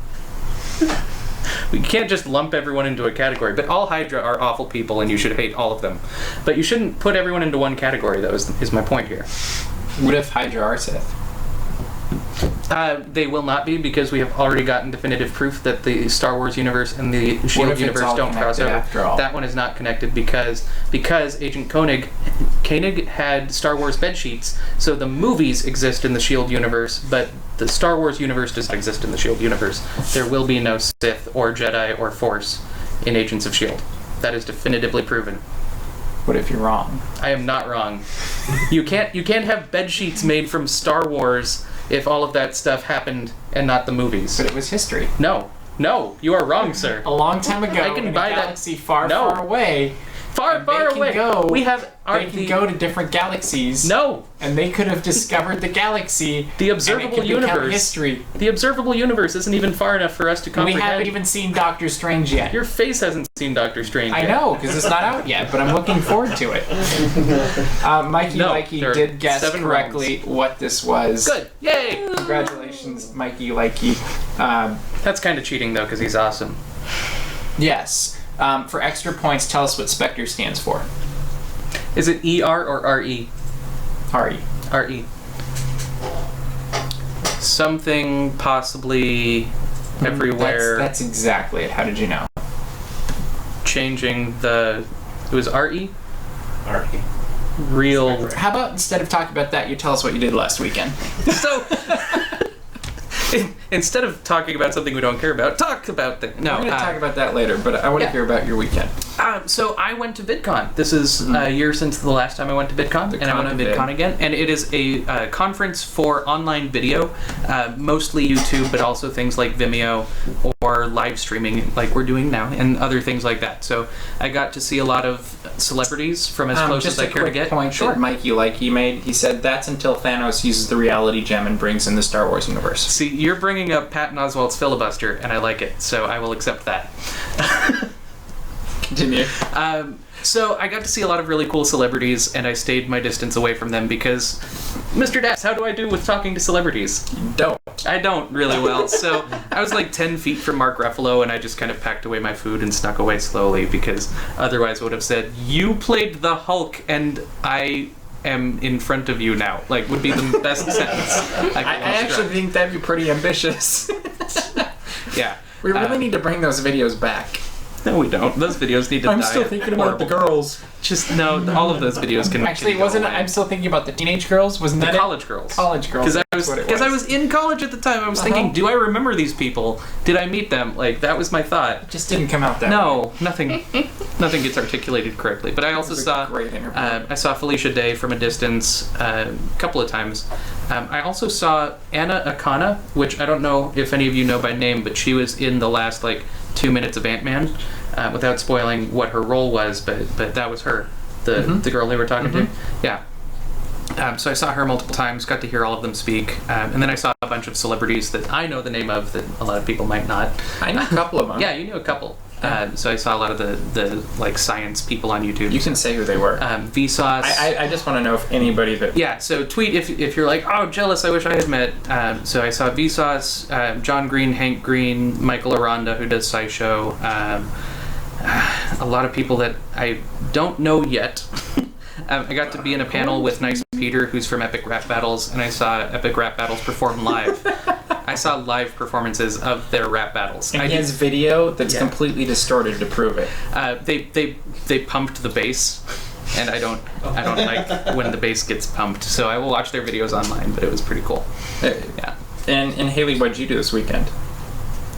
[SPEAKER 2] We can't just lump everyone into a category, but all Hydra are awful people and you should hate all of them. But you shouldn't put everyone into one category, though, is my point here.
[SPEAKER 1] What if Hydra are Sith?
[SPEAKER 2] They will not be, because we have already gotten definitive proof that the Star Wars universe and the
[SPEAKER 1] if
[SPEAKER 2] SHIELD
[SPEAKER 1] it's
[SPEAKER 2] universe
[SPEAKER 1] all
[SPEAKER 2] don't cross
[SPEAKER 1] connected
[SPEAKER 2] over.
[SPEAKER 1] after all?
[SPEAKER 2] That one is not connected because Agent Koenig had Star Wars bed sheets, so the movies exist in the SHIELD universe, but the Star Wars universe does not exist in the SHIELD universe. There will be no Sith or Jedi or Force in Agents of SHIELD. That is definitively proven.
[SPEAKER 1] What if you're wrong?
[SPEAKER 2] I am not wrong. You can't have bed sheets made from Star Wars if all of that stuff happened and not the movies.
[SPEAKER 1] But it was history.
[SPEAKER 2] No, you are wrong, sir.
[SPEAKER 1] A long time ago,
[SPEAKER 2] I can
[SPEAKER 1] in
[SPEAKER 2] buy
[SPEAKER 1] a
[SPEAKER 2] that-
[SPEAKER 1] galaxy far,
[SPEAKER 2] No.
[SPEAKER 1] far away,
[SPEAKER 2] Far
[SPEAKER 1] And they can
[SPEAKER 2] away.
[SPEAKER 1] go-
[SPEAKER 2] We have
[SPEAKER 1] they can go to different galaxies.
[SPEAKER 2] No,
[SPEAKER 1] And they could have discovered the galaxy.
[SPEAKER 2] the
[SPEAKER 1] and it
[SPEAKER 2] observable
[SPEAKER 1] could become
[SPEAKER 2] universe.
[SPEAKER 1] history.
[SPEAKER 2] The observable universe isn't even far enough for us to
[SPEAKER 1] We
[SPEAKER 2] comprehend.
[SPEAKER 1] haven't even seen Doctor Strange yet.
[SPEAKER 2] Your face hasn't seen Doctor Strange.
[SPEAKER 1] I
[SPEAKER 2] yet.
[SPEAKER 1] know, because it's not out yet, but I'm looking forward to it. Mikey
[SPEAKER 2] No,
[SPEAKER 1] Likey
[SPEAKER 2] there are
[SPEAKER 1] did guess
[SPEAKER 2] 7
[SPEAKER 1] correctly what this was.
[SPEAKER 2] Good. Yay.
[SPEAKER 1] Congratulations, Mikey Likey.
[SPEAKER 2] That's kind of cheating though, because he's awesome.
[SPEAKER 1] Yes. For extra points, tell us what Spectre stands for.
[SPEAKER 2] Is it ER or RE?
[SPEAKER 1] Ari.
[SPEAKER 2] RE. Something possibly everywhere.
[SPEAKER 1] That's exactly it. How did you know?
[SPEAKER 2] Changing the. It was RE?
[SPEAKER 4] Arky.
[SPEAKER 2] Real.
[SPEAKER 1] How about instead of talking about that, you tell us what you did last weekend?
[SPEAKER 2] So. Instead of talking about something we don't care about, talk about the. No,
[SPEAKER 1] We're going to talk about that later, but I want to
[SPEAKER 2] yeah.
[SPEAKER 1] hear about your weekend.
[SPEAKER 2] So I went to VidCon. This is a year since the last time I went to VidCon, and I went to
[SPEAKER 1] Con-vid.
[SPEAKER 2] VidCon again. And it is a conference for online video, mostly YouTube, but also things like Vimeo or live streaming, like we're doing now, and other things like that. So I got to see a lot of celebrities from as close
[SPEAKER 1] just
[SPEAKER 2] as I
[SPEAKER 1] a
[SPEAKER 2] care to
[SPEAKER 1] quick
[SPEAKER 2] get.
[SPEAKER 1] point that Mikey Likey made. He said that's until Thanos uses the reality gem and brings in the Star Wars universe.
[SPEAKER 2] See, you're bringing up Patton Oswalt's filibuster, and I like it, so I will accept that.
[SPEAKER 1] Continue.
[SPEAKER 2] So I got to see a lot of really cool celebrities, and I stayed my distance away from them because, Mr. Daps, how do I do with talking to celebrities?
[SPEAKER 1] Don't.
[SPEAKER 2] I don't really well. So I was like 10 feet from Mark Ruffalo, and I just kind of packed away my food and snuck away slowly because otherwise I would have said, "You played the Hulk, and I am in front of you now." Like, would be the best sentence I
[SPEAKER 1] I actually think that'd be pretty ambitious.
[SPEAKER 2] yeah.
[SPEAKER 1] We really need to bring those videos back.
[SPEAKER 2] No, we don't. Those videos need to die.
[SPEAKER 1] girls.
[SPEAKER 2] Just no. All of those videos can
[SPEAKER 1] Actually,
[SPEAKER 2] go
[SPEAKER 1] wasn't
[SPEAKER 2] away.
[SPEAKER 1] I'm still thinking about the teenage girls? Wasn't
[SPEAKER 2] The
[SPEAKER 1] that it?
[SPEAKER 2] college girls.
[SPEAKER 1] College girls.
[SPEAKER 2] Because I was in college at the time. I was thinking, do I remember these people? Did I meet them? Like, that was my thought.
[SPEAKER 1] It just didn't come out that way.
[SPEAKER 2] No, nothing gets articulated correctly. But I also
[SPEAKER 1] was a
[SPEAKER 2] saw
[SPEAKER 1] great interview.
[SPEAKER 2] I saw Felicia Day from a distance a couple of times. I also saw Anna Akana, which I don't know if any of you know by name, but she was in the last 2 minutes of Ant-Man. Without spoiling what her role was, but that was her, the girl they were talking to. Yeah. So I saw her multiple times, got to hear all of them speak, and then I saw a bunch of celebrities that I know the name of that a lot of people might not.
[SPEAKER 1] I know a couple of them.
[SPEAKER 2] Yeah, you knew a couple. So I saw a lot of the like science people on YouTube.
[SPEAKER 1] You can say who they were.
[SPEAKER 2] Vsauce.
[SPEAKER 1] I just want to know if anybody that...
[SPEAKER 2] Yeah, so tweet if you're like, oh, jealous, I wish I had met. So I saw Vsauce, John Green, Hank Green, Michael Aranda, who does SciShow. A lot of people that I don't know yet. I got to be in a panel with Nice Peter, who's from Epic Rap Battles, and I saw Epic Rap Battles perform live. I saw live performances of their rap battles.
[SPEAKER 1] And he has video that's completely distorted to prove it.
[SPEAKER 2] They pumped the bass, and I don't like when the bass gets pumped. So I will watch their videos online, but it was pretty cool. Yeah.
[SPEAKER 1] And Haley, what'd you do this weekend?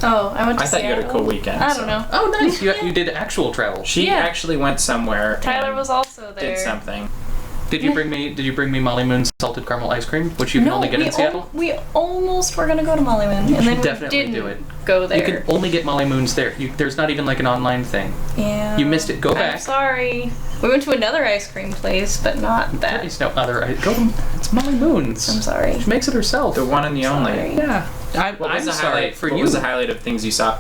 [SPEAKER 3] Oh, I went to
[SPEAKER 1] I thought
[SPEAKER 3] Seattle.
[SPEAKER 1] you had a cool weekend.
[SPEAKER 3] I don't know.
[SPEAKER 2] Oh, nice. You did actual travel.
[SPEAKER 1] She actually went somewhere.
[SPEAKER 3] Tyler
[SPEAKER 1] and
[SPEAKER 3] was also there.
[SPEAKER 1] Did something.
[SPEAKER 2] Did you bring me Molly Moon's salted caramel ice cream, which you can only get in Seattle?
[SPEAKER 3] We almost were gonna go to Molly Moon, and then
[SPEAKER 2] definitely
[SPEAKER 3] we didn't
[SPEAKER 2] do it.
[SPEAKER 3] go there.
[SPEAKER 2] You can only get Molly Moon's there. There's not even like an online thing.
[SPEAKER 3] Yeah.
[SPEAKER 2] You missed it. Go
[SPEAKER 3] I'm
[SPEAKER 2] back.
[SPEAKER 3] sorry. We went to another ice cream place, but not that.
[SPEAKER 2] There's no other. It's Molly Moon's.
[SPEAKER 3] I'm sorry.
[SPEAKER 2] She makes it herself.
[SPEAKER 1] The one and the only.
[SPEAKER 3] Sorry.
[SPEAKER 2] Yeah.
[SPEAKER 1] What was
[SPEAKER 2] I'm
[SPEAKER 1] the
[SPEAKER 2] sorry
[SPEAKER 1] highlight
[SPEAKER 2] for
[SPEAKER 1] what
[SPEAKER 2] you.
[SPEAKER 1] was the highlight of things you saw?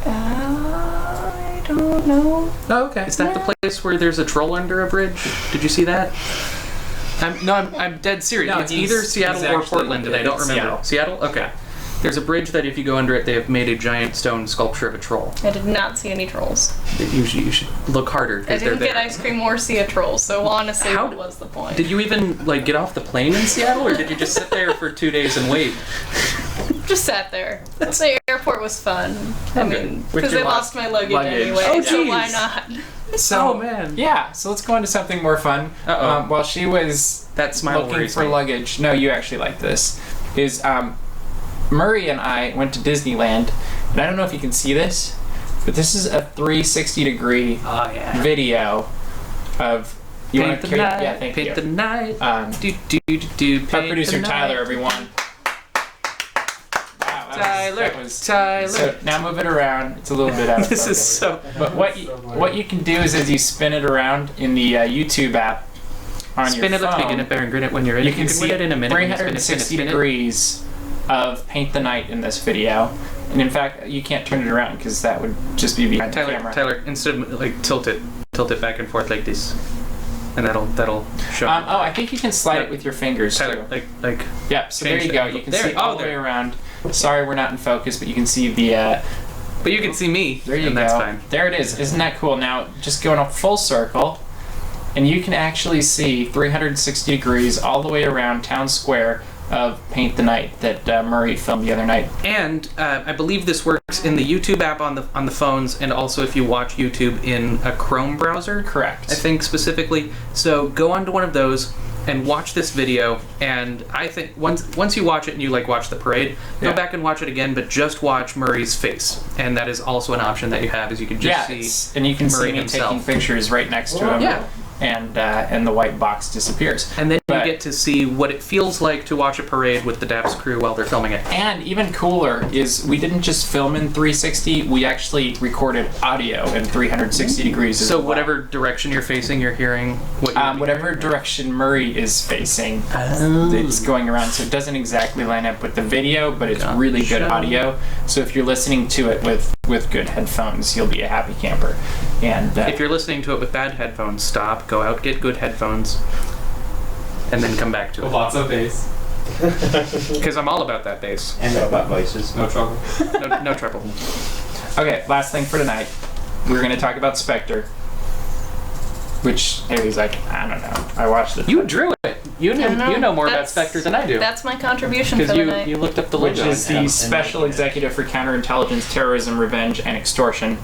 [SPEAKER 3] I don't know.
[SPEAKER 1] Oh, okay.
[SPEAKER 2] Is that the place where there's a troll under a bridge? Did you see that? I'm dead serious.
[SPEAKER 1] No,
[SPEAKER 2] it's
[SPEAKER 1] he's
[SPEAKER 2] either Seattle or
[SPEAKER 1] actually
[SPEAKER 2] Portland, and I don't remember. Seattle? Okay. There's a bridge that if you go under it, they have made a giant stone sculpture of a troll.
[SPEAKER 3] I did not see any trolls.
[SPEAKER 2] You should look harder
[SPEAKER 3] I
[SPEAKER 2] because they're
[SPEAKER 3] didn't
[SPEAKER 2] there.
[SPEAKER 3] get ice cream or see a troll, so honestly,
[SPEAKER 2] How
[SPEAKER 3] what was the point?
[SPEAKER 2] Did you even get off the plane in Seattle, or did you just sit there for 2 days and wait?
[SPEAKER 3] Just sat there. The airport was fun. I mean,
[SPEAKER 1] With
[SPEAKER 3] because
[SPEAKER 1] your
[SPEAKER 3] I lost my luggage
[SPEAKER 1] luggage.
[SPEAKER 3] anyway,
[SPEAKER 2] Oh,
[SPEAKER 3] so
[SPEAKER 2] geez.
[SPEAKER 3] why not?
[SPEAKER 1] So,
[SPEAKER 2] Oh, man.
[SPEAKER 1] Yeah, so let's go into something more fun.
[SPEAKER 2] Uh-oh.
[SPEAKER 1] While she was
[SPEAKER 2] That smile
[SPEAKER 1] looking
[SPEAKER 2] worries
[SPEAKER 1] for
[SPEAKER 2] me.
[SPEAKER 1] luggage, no, you actually like this, is Murray and I went to Disneyland, and I don't know if you can see this, but this is a 360-degree
[SPEAKER 2] Oh, yeah.
[SPEAKER 1] video of... You
[SPEAKER 2] Paint
[SPEAKER 1] want
[SPEAKER 2] the
[SPEAKER 1] to
[SPEAKER 2] night.
[SPEAKER 1] Yeah, thank
[SPEAKER 2] Paint
[SPEAKER 1] you.
[SPEAKER 2] the night.
[SPEAKER 1] Our
[SPEAKER 2] Paint
[SPEAKER 1] producer
[SPEAKER 2] the
[SPEAKER 1] Tyler,
[SPEAKER 2] night.
[SPEAKER 1] everyone. Wow, that was,
[SPEAKER 2] Tyler.
[SPEAKER 1] So now move it around. It's a little bit out of
[SPEAKER 2] This
[SPEAKER 1] focus.
[SPEAKER 2] is so.
[SPEAKER 1] But what you can do is as you spin it around in the YouTube app on
[SPEAKER 2] Spin
[SPEAKER 1] your
[SPEAKER 2] it, let's
[SPEAKER 1] phone,
[SPEAKER 2] begin it, Baron Grin it when you're in
[SPEAKER 1] you
[SPEAKER 2] it.
[SPEAKER 1] can see
[SPEAKER 2] win it in a minute. when you spin it,
[SPEAKER 1] 360
[SPEAKER 2] spin it.
[SPEAKER 1] degrees of Paint the Night in this video. And in fact, you can't turn it around because that would just be behind the camera.
[SPEAKER 2] Tyler, instead of tilt it back and forth like this, and that'll show.
[SPEAKER 1] Oh, I think you can slide it with your fingers
[SPEAKER 2] Tyler,
[SPEAKER 1] too.
[SPEAKER 2] like.
[SPEAKER 1] Yep. So there
[SPEAKER 2] change
[SPEAKER 1] you
[SPEAKER 2] the
[SPEAKER 1] go.
[SPEAKER 2] angle.
[SPEAKER 1] You can
[SPEAKER 2] There.
[SPEAKER 1] see all the way around. Sorry, we're not in focus, but you can see the.
[SPEAKER 2] But you can see me.
[SPEAKER 1] There you
[SPEAKER 2] and
[SPEAKER 1] go.
[SPEAKER 2] That's fine.
[SPEAKER 1] There it is. Isn't that cool? Now, just going a full circle, and you can actually see 360 degrees all the way around Town Square of Paint the Night that Murray filmed the other night.
[SPEAKER 2] And I believe this works in the YouTube app on the phones, and also if you watch YouTube in a Chrome browser.
[SPEAKER 1] Correct.
[SPEAKER 2] I think specifically. So go onto one of those and watch this video. And I think once you watch it and you watch the parade, go back and watch it again, but just watch Murray's face. And that is also an option that you have, is you can just see
[SPEAKER 1] and you can
[SPEAKER 2] Murray
[SPEAKER 1] see me
[SPEAKER 2] himself.
[SPEAKER 1] taking pictures right next to him.
[SPEAKER 2] Yeah.
[SPEAKER 1] And the white box disappears.
[SPEAKER 2] And then
[SPEAKER 1] But-
[SPEAKER 2] you get to see what it feels like to watch a parade with the DAPs crew while they're filming it.
[SPEAKER 1] And even cooler is we didn't just film in 360, we actually recorded audio in 360 degrees as
[SPEAKER 2] So
[SPEAKER 1] well.
[SPEAKER 2] whatever direction you're facing, you're hearing what you're
[SPEAKER 1] Whatever direction Murray is facing, it's going around. So it doesn't exactly line up with the video, but it's really good audio. So if you're listening to it with good headphones, you'll be a happy camper. And
[SPEAKER 2] If you're listening to it with bad headphones, stop, go out, get good headphones, and then come back to
[SPEAKER 5] With
[SPEAKER 2] it.
[SPEAKER 5] lots of bass.
[SPEAKER 2] Because I'm all about that bass.
[SPEAKER 4] And robot voices.
[SPEAKER 5] No trouble.
[SPEAKER 2] No trouble.
[SPEAKER 1] okay, last thing for tonight, we're going to talk about Spectre. Which Haley's like, I don't know. I watched the
[SPEAKER 2] You drew it. You
[SPEAKER 3] I don't know.
[SPEAKER 2] know more about
[SPEAKER 3] That's-
[SPEAKER 2] Spectre than I do.
[SPEAKER 3] That's my contribution for
[SPEAKER 2] Because
[SPEAKER 3] the night.
[SPEAKER 2] you looked up the
[SPEAKER 1] which
[SPEAKER 2] logo.
[SPEAKER 1] is the Special Executive for Counterintelligence, Terrorism, Revenge, and Extortion.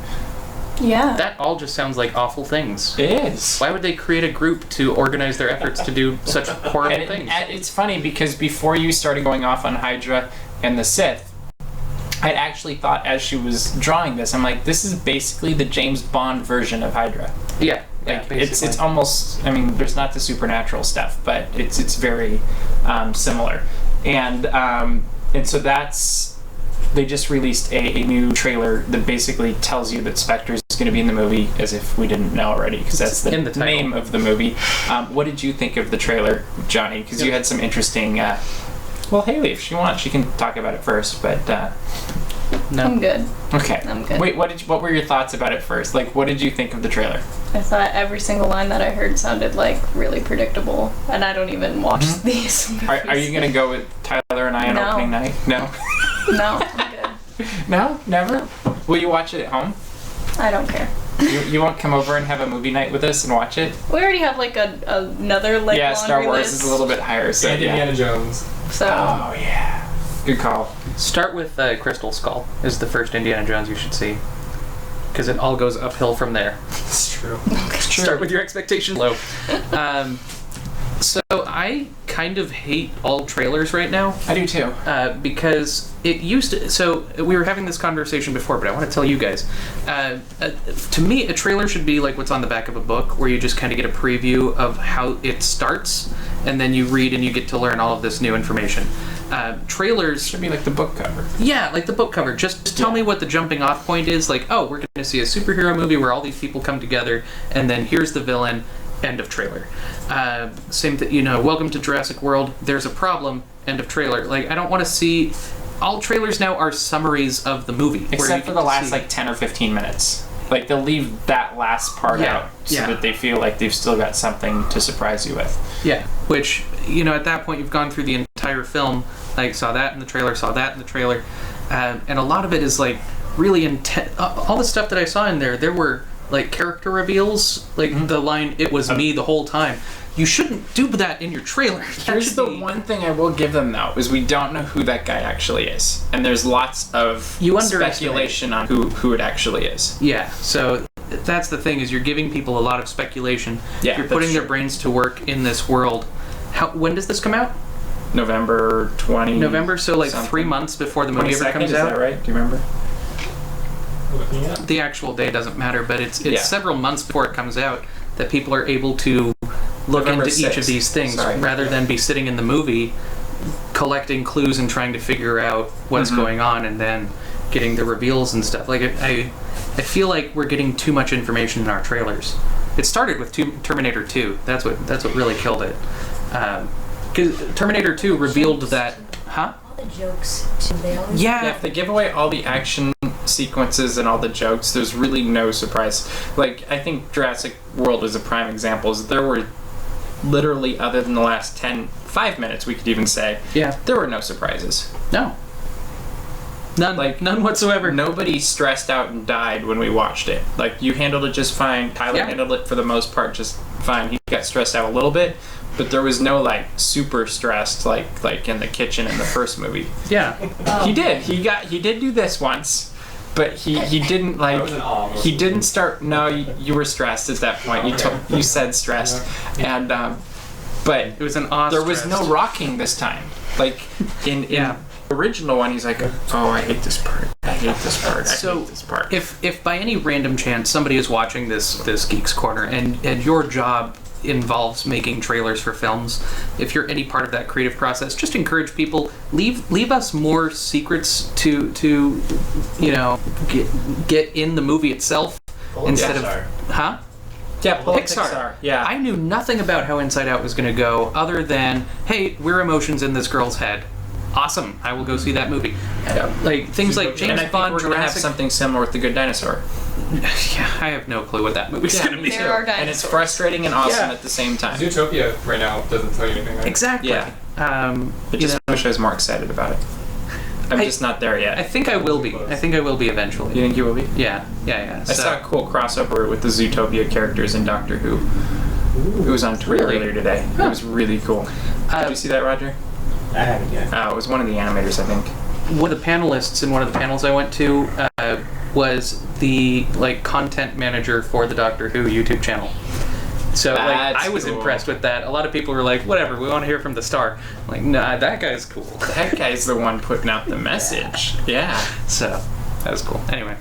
[SPEAKER 3] Yeah.
[SPEAKER 2] That all just sounds like awful things.
[SPEAKER 1] It is.
[SPEAKER 2] Why would they create a group to organize their efforts to do such horrible
[SPEAKER 1] And
[SPEAKER 2] things?
[SPEAKER 1] it's funny because before you started going off on Hydra and the Sith, I'd actually thought as she was drawing this, I'm like, this is basically the James Bond version of Hydra.
[SPEAKER 2] Yeah.
[SPEAKER 1] Like,
[SPEAKER 2] basically.
[SPEAKER 1] it's almost, I mean, there's not the supernatural stuff, but it's very similar. And so they just released a new trailer that basically tells you that Spectre is going to be in the movie, as if we didn't know already, because that's
[SPEAKER 2] in the title.
[SPEAKER 1] name of the movie. What did you think of the trailer, Johnny? Because you had some interesting... well, Haley, if she wants, she can talk about it first, but...
[SPEAKER 2] No.
[SPEAKER 3] I'm good.
[SPEAKER 1] Okay.
[SPEAKER 3] I'm good.
[SPEAKER 1] Wait, what were your thoughts about it first? Like, what did you think of the trailer?
[SPEAKER 3] I thought every single line that I heard sounded like really predictable, and I don't even watch these movies.
[SPEAKER 1] Are you gonna go with Tyler and I on
[SPEAKER 3] No.
[SPEAKER 1] opening night? No.
[SPEAKER 3] No, I'm good.
[SPEAKER 1] No, never. Will you watch it at home?
[SPEAKER 3] I don't care.
[SPEAKER 1] You won't come over and have a movie night with us and watch it?
[SPEAKER 3] We already have like another like
[SPEAKER 1] Yeah, Star
[SPEAKER 3] laundry
[SPEAKER 1] Wars
[SPEAKER 3] list,
[SPEAKER 1] is a little bit higher, so
[SPEAKER 5] And
[SPEAKER 1] yeah.
[SPEAKER 5] Indiana Jones.
[SPEAKER 3] So
[SPEAKER 1] Oh yeah, good call.
[SPEAKER 2] Start with Crystal Skull is the first Indiana Jones you should see, because it all goes uphill from there.
[SPEAKER 5] It's true.
[SPEAKER 2] Start with your expectations low. So I kind of hate all trailers right now.
[SPEAKER 1] I do too.
[SPEAKER 2] Because it used to. So we were having this conversation before, but I want to tell you guys. To me, a trailer should be like what's on the back of a book, where you just kind of get a preview of how it starts, and then you read and you get to learn all of this new information. Trailers
[SPEAKER 1] Should be like the book cover.
[SPEAKER 2] yeah, like the book cover. Just tell me what the jumping off point is. Like, oh, we're going to see a superhero movie where all these people come together, and then here's the villain. End of trailer. Same thing, welcome to Jurassic World. There's a problem. End of trailer. Like, I don't want to see. All trailers now are summaries of the movie. where you
[SPEAKER 1] Except for
[SPEAKER 2] get
[SPEAKER 1] the
[SPEAKER 2] to
[SPEAKER 1] last
[SPEAKER 2] see-
[SPEAKER 1] like 10 or 15 minutes. Like they'll leave that last part
[SPEAKER 2] Yeah,
[SPEAKER 1] out so
[SPEAKER 2] yeah.
[SPEAKER 1] that they feel like they've still got something to surprise you with.
[SPEAKER 2] Yeah, which, at that point you've gone through the entire film, like saw that in the trailer, saw that in the trailer, and a lot of it is like really intense. All the stuff that I saw in there were like character reveals, like the line, "It was me the whole time." You shouldn't do that in your trailer. That
[SPEAKER 1] Here's
[SPEAKER 2] should
[SPEAKER 1] the
[SPEAKER 2] be-
[SPEAKER 1] one thing I will give them though, is we don't know who that guy actually is. And there's lots of
[SPEAKER 2] You underestimate.
[SPEAKER 1] speculation on who it actually is.
[SPEAKER 2] Yeah, so that's the thing, is you're giving people a lot of speculation.
[SPEAKER 1] Yeah,
[SPEAKER 2] you're
[SPEAKER 1] that's
[SPEAKER 2] putting their
[SPEAKER 1] true.
[SPEAKER 2] brains to work in this world. When does this come out?
[SPEAKER 1] November 20.
[SPEAKER 2] November, so like
[SPEAKER 1] something.
[SPEAKER 2] 3 months before the movie ever
[SPEAKER 1] 22nd,
[SPEAKER 2] comes
[SPEAKER 1] is
[SPEAKER 2] out.
[SPEAKER 1] that right? Do you remember?
[SPEAKER 5] Looking at.
[SPEAKER 2] The actual day doesn't matter, but it's
[SPEAKER 1] Yeah.
[SPEAKER 2] several months before it comes out that people are able to look
[SPEAKER 1] November
[SPEAKER 2] into each of
[SPEAKER 1] 6th.
[SPEAKER 2] these things
[SPEAKER 1] Sorry.
[SPEAKER 2] rather than be sitting in the movie collecting clues and trying to figure out what's going on and then getting the reveals and stuff. Like I feel like we're getting too much information in our trailers. It started with Terminator 2. That's what really killed it. Because Terminator 2 revealed that, huh?
[SPEAKER 6] All the jokes too. They always
[SPEAKER 2] Yeah.
[SPEAKER 1] Yeah, if they give away all the action sequences and all the jokes, there's really no surprise. Like, I think Jurassic World is a prime example. Is there were literally, other than the last 5 minutes, we could even say,
[SPEAKER 2] Yeah.
[SPEAKER 1] there were no surprises.
[SPEAKER 2] No. None.
[SPEAKER 1] Like,
[SPEAKER 2] None whatsoever.
[SPEAKER 1] Nobody stressed out and died when we watched it. Like, you handled it just fine. Tyler
[SPEAKER 2] Yeah.
[SPEAKER 1] handled it for the most part just fine. He got stressed out a little bit, but there was no like super stressed like in the kitchen in the first movie.
[SPEAKER 2] Yeah.
[SPEAKER 1] He did. He did do this once, but he didn't like.
[SPEAKER 5] That was an almost.
[SPEAKER 1] He didn't start. No, you were stressed at that point. You said stressed, and but
[SPEAKER 2] It was an Oz
[SPEAKER 1] there was
[SPEAKER 2] stress.
[SPEAKER 1] no rocking this time. Like in
[SPEAKER 2] Yeah.
[SPEAKER 1] the original one, he's like, oh, I hate this part. I hate this part. I
[SPEAKER 2] So,
[SPEAKER 1] hate this part.
[SPEAKER 2] If by any random chance somebody is watching this Geeks Corner and your job involves making trailers for films, if you're any part of that creative process, just encourage people, leave us more secrets to get in the movie itself instead of huh?
[SPEAKER 1] yeah, pull up
[SPEAKER 2] Pixar.
[SPEAKER 1] Yeah,
[SPEAKER 2] I knew nothing about how Inside Out was going to go other than, hey, we're emotions in this girl's head. Awesome, I will go see that movie. Like things like
[SPEAKER 1] and
[SPEAKER 2] James
[SPEAKER 1] I think
[SPEAKER 2] Bond,
[SPEAKER 1] we're gonna have
[SPEAKER 2] Jurassic.
[SPEAKER 1] something similar with The Good Dinosaur.
[SPEAKER 2] Yeah, I have no clue what that movie's
[SPEAKER 1] Yeah,
[SPEAKER 2] going to be.
[SPEAKER 3] There are
[SPEAKER 1] And it's
[SPEAKER 3] dinosaurs.
[SPEAKER 1] frustrating and awesome
[SPEAKER 2] Yeah.
[SPEAKER 1] at the same time.
[SPEAKER 5] Zootopia right now doesn't tell you anything. Right?
[SPEAKER 2] Exactly.
[SPEAKER 1] Yeah. I
[SPEAKER 2] You
[SPEAKER 1] just
[SPEAKER 2] know,
[SPEAKER 1] wish I was more excited about it. I'm
[SPEAKER 2] I-
[SPEAKER 1] just not there yet.
[SPEAKER 2] I think I will be. I think I will be eventually.
[SPEAKER 1] You think you will be?
[SPEAKER 2] Yeah.
[SPEAKER 1] I saw a cool crossover with the Zootopia characters in Doctor Who. It was on Twitter
[SPEAKER 2] Really?
[SPEAKER 1] earlier today. It was really cool. Did you see that, Roger?
[SPEAKER 4] I haven't yet.
[SPEAKER 1] It was one of the animators, I think.
[SPEAKER 2] One of the panelists in one of the panels I went to was the content manager for the Doctor Who YouTube channel. So
[SPEAKER 1] That's
[SPEAKER 2] I was
[SPEAKER 1] cool.
[SPEAKER 2] impressed with that. A lot of people were like, "Whatever, we want to hear from the star." I'm like, nah, that guy's cool.
[SPEAKER 1] That guy's the one putting out the message. Yeah.
[SPEAKER 2] So that was cool. Anyway,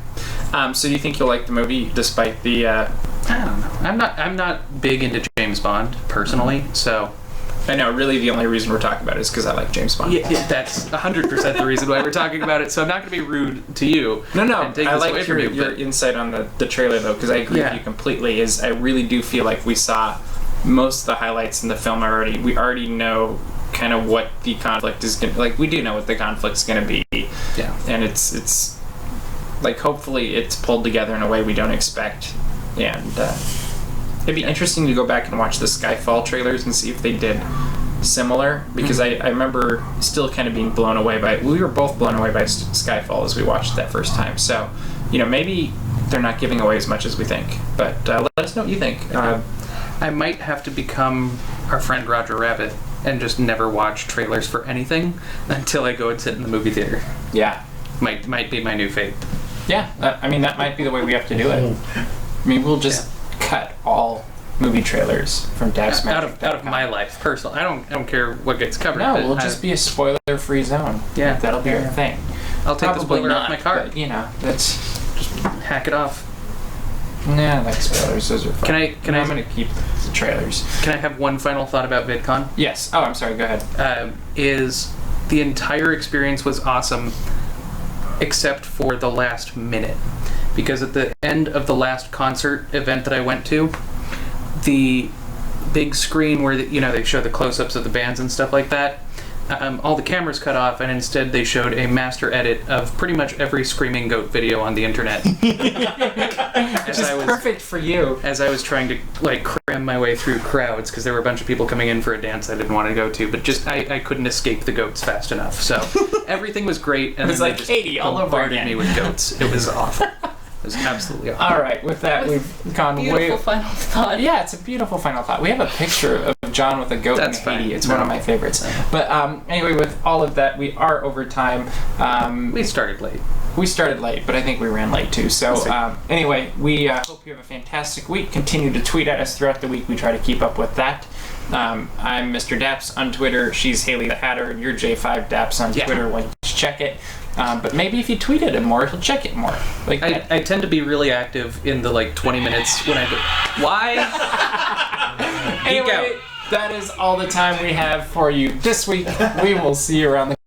[SPEAKER 1] So do you think you'll like the movie despite the?
[SPEAKER 2] I don't know. I'm not big into James Bond personally, so.
[SPEAKER 1] I know. Really, the only reason we're talking about it is because I like James Bond.
[SPEAKER 2] Yeah, that's 100% the reason why we're talking about it. So I'm not going to be rude to you.
[SPEAKER 1] No,
[SPEAKER 2] and take
[SPEAKER 1] I
[SPEAKER 2] this away
[SPEAKER 1] like
[SPEAKER 2] from
[SPEAKER 1] your
[SPEAKER 2] you, but-
[SPEAKER 1] insight on the trailer though, because I agree
[SPEAKER 2] Yeah.
[SPEAKER 1] with you completely. I really do feel like we saw most of the highlights in the film already. We already know kind of what the conflict is going to, like we do know what the conflict's going to be.
[SPEAKER 2] Yeah.
[SPEAKER 1] And it's like hopefully it's pulled together in a way we don't expect, and it'd be interesting to go back and watch the Skyfall trailers and see if they did similar, because I remember still kind of being blown away by, we were both blown away by Skyfall as we watched it that first time, so maybe they're not giving away as much as we think, but let us know what you think.
[SPEAKER 2] I might have to become our friend Roger Rabbit and just never watch trailers for anything until I go and sit in the movie theater.
[SPEAKER 1] Yeah.
[SPEAKER 2] Might be my new fate.
[SPEAKER 1] Yeah, I mean, that might be the way we have to do it. I mean, we'll just cut all movie trailers from DAPs
[SPEAKER 2] out of my life, personally. I don't care what gets covered.
[SPEAKER 1] No,
[SPEAKER 2] but
[SPEAKER 1] we'll just be a spoiler-free zone.
[SPEAKER 2] Yeah.
[SPEAKER 1] That'll be our thing.
[SPEAKER 2] I'll take
[SPEAKER 1] Probably
[SPEAKER 2] the spoiler
[SPEAKER 1] not,
[SPEAKER 2] off my card.
[SPEAKER 1] But, that's...
[SPEAKER 2] Just hack it off.
[SPEAKER 1] Nah, I like spoilers. Those are fun.
[SPEAKER 2] I'm
[SPEAKER 1] going to keep the trailers.
[SPEAKER 2] Can I have one final thought about VidCon?
[SPEAKER 1] Yes. Oh, I'm sorry. Go ahead.
[SPEAKER 2] Is the entire experience was awesome, except for the last minute. Because at the end of the last concert event that I went to, the big screen where they show the close-ups of the bands and stuff like that, all the cameras cut off, and instead they showed a master edit of pretty much every Screaming Goat video on the internet.
[SPEAKER 1] Which is perfect for you.
[SPEAKER 2] As I was trying to cram my way through crowds, because there were a bunch of people coming in for a dance I didn't want to go to, but just I couldn't escape the goats fast enough. So everything was great, and
[SPEAKER 1] it was
[SPEAKER 2] then
[SPEAKER 1] like
[SPEAKER 2] they just
[SPEAKER 1] 80 all over
[SPEAKER 2] bombarded
[SPEAKER 1] again.
[SPEAKER 2] me with goats. It was awful. It was absolutely awful.
[SPEAKER 1] All right, with that, we've gone
[SPEAKER 3] Beautiful final thought.
[SPEAKER 1] Yeah, it's a beautiful final thought. We have a picture of John with a goat
[SPEAKER 2] That's
[SPEAKER 1] in Haiti.
[SPEAKER 2] fine.
[SPEAKER 1] It's one of my favorites. But anyway, with all of that, we are over time.
[SPEAKER 2] We started late.
[SPEAKER 1] We started late, but I think we ran late too. So anyway, we hope you have a fantastic week. Continue to tweet at us throughout the week. We try to keep up with that. I'm Mr. Daps on Twitter. She's Haley the Hatter. You're J5 Daps on Twitter. Why don't you check it? But maybe if you tweet at him more, he'll check it more.
[SPEAKER 2] I tend to be really active in the 20 minutes when I go. Why?
[SPEAKER 1] Anyway, that is all the time we have for you this week. We will see you around the